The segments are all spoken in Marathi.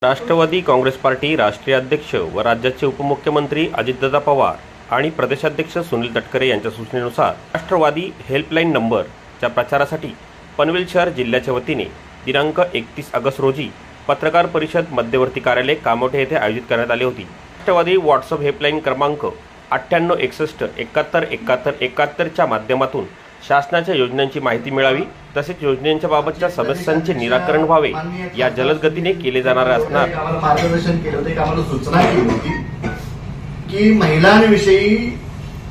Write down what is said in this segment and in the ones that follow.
राष्ट्रवादी काँग्रेस पार्टी राष्ट्रीय अध्यक्ष व राज्याचे उपमुख्यमंत्री अजितदादा पवार आणि प्रदेशाध्यक्ष सुनील तटकरे यांच्या सूचनेनुसार राष्ट्रवादी हेल्पलाईन नंबरच्या प्रचारासाठी पनवेल शहर जिल्ह्याच्या वतीने दिनांक 31 ऑगस्ट रोजी पत्रकार परिषद मध्यवर्ती कार्यालय कामोठे येथे आयोजित करण्यात आली होती। राष्ट्रवादी व्हॉट्सअप हेल्पलाईन क्रमांक 9861 71 71 71 च्या माध्यमातून शासनाच्या योजनांची माहिती मिळावी तसेच योजनांच्या बाबतच्या समस्यांचे निराकरण व्हावे या जलद गतीने केले जाणार असणार। आम्हाला मार्गदर्शन केले होते, आम्हाला सूचना केली होती की महिलांविषयी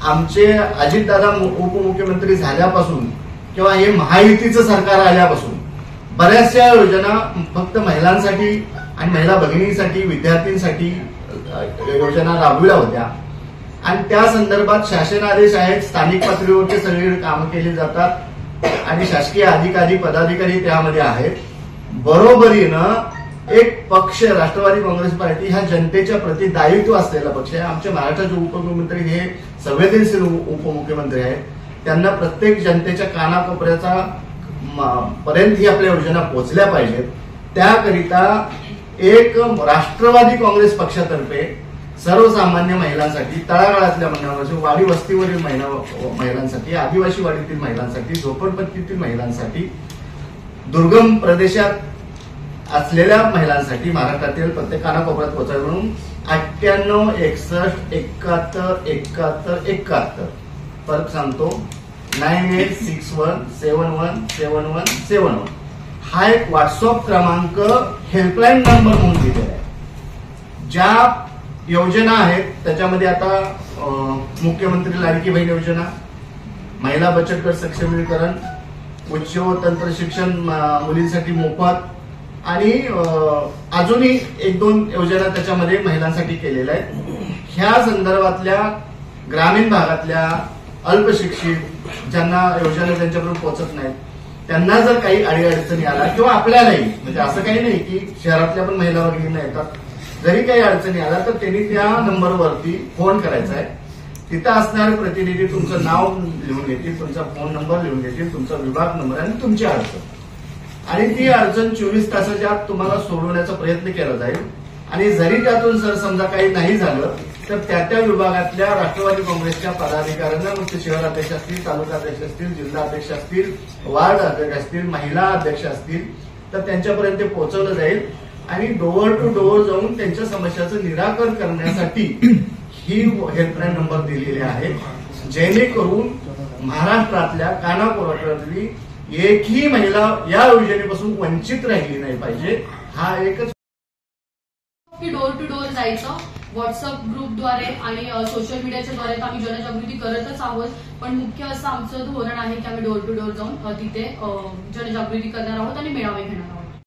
आमचे अजितदादा उपमुख्यमंत्री झाल्यापासून किंवा हे महायुतीचं सरकार आल्यापासून बऱ्याचशा योजना फक्त महिलांसाठी आणि महिला भगिनींसाठी विद्यार्थ्यांसाठी योजना राबविल्या होत्या आणि त्या संदर्भात शासन आदेश आहेत, स्थानिक पातळीवरती सगळीकडे काम केली जातात आणि शासकीय अधिकारी पदाधिकारी त्यामध्ये आहेत। बरोबरीनं एक पक्ष राष्ट्रवादी काँग्रेस पार्टी हा जनतेच्या प्रति दायित्व असलेला पक्ष आहे। आमचे महाराष्ट्राचे उपमुख्यमंत्री हे संवेदनशील उपमुख्यमंत्री आहेत, त्यांना प्रत्येक जनतेच्या कानाकोपऱ्याचा पर्यंत ही आपल्या योजना पोहोचल्या पाहिजेत। त्याकरिता एक राष्ट्रवादी काँग्रेस पक्षातर्फे सर्वसामान्य महिलांसाठी, तळागाळातल्या महिलांसाठी, वाडी वस्तीवरील महिलांसाठी, आदिवासी वाडीतील महिलांसाठी, झोपडपट्टीतील महिलांसाठी, दुर्गम प्रदेशात असलेल्या महिलांसाठी महाराष्ट्रातील प्रत्येक कानाकोपऱ्यात पोहोचावे म्हणून 9861 71 71 71 परत सांगतो 9861 71 71 71 हा एक व्हॉट्सअप क्रमांक हेल्पलाईन नंबर म्हणून दिलेला आहे। ज्या योजना आहेत त्याच्यामध्ये आता मुख्यमंत्री लाडकी बहीण योजना, महिला बचत गट सक्षमीकरण, उच्च व तंत्र शिक्षण मुलींसाठी मोफत आणि अजूनही 1-2 योजना त्याच्यामध्ये महिलांसाठी केलेल्या आहेत। ह्या संदर्भातल्या ग्रामीण भागातल्या अल्पशिक्षित ज्यांना योजना त्यांच्यापर्यंत पोहोचत नाहीत त्यांना जर काही अडीअडचणी आला किंवा आपल्यालाही, म्हणजे असं काही नाही की शहरातल्या पण महिला भगिनींना येतात, जरी काही अडचणी आल्या तर त्यांनी त्या नंबरवरती फोन करायचा आहे। तिथं असणारे प्रतिनिधी तुमचं नाव लिहून घेतील, तुमचा फोन नंबर लिहून घेतील, तुमचा विभाग नंबर आणि तुमची अडचण, आणि ती अडचण 24 तासाच्या आत तुम्हाला सोडवण्याचा प्रयत्न केला जाईल। आणि जरी त्यातून जर समजा काही नाही झालं तर त्या विभागातल्या राष्ट्रवादी काँग्रेसच्या पदाधिकाऱ्यांना, मग ते शहर अध्यक्ष असतील, तालुका अध्यक्ष असतील, जिल्हा अध्यक्ष असतील, वार्ड अध्यक्ष असतील, महिला अध्यक्ष असतील, तर त्यांच्यापर्यंत ते पोहोचवलं जाईल आणि डोअर टू डोअर जाऊन त्यांच्या समस्याचं निराकरण करण्यासाठी ही हेल्पलाईन नंबर दिलेले आहे, जेणेकरून महाराष्ट्रातल्या कानाकोपऱ्यातली एकही महिला या योजनेपासून वंचित राहिली नाही पाहिजे। हा एकच डोअर टू डोअर जायचं व्हॉट्सअप ग्रुपद्वारे आणि सोशल मीडियाच्या द्वारे आम्ही जनजागृती करतच आहोत, पण मुख्य असं आमचं धोरण आहे की आम्ही डोअर टू डोअर जाऊन तिथे जनजागृती करणार आहोत आणि मेळावे घेणार आहोत।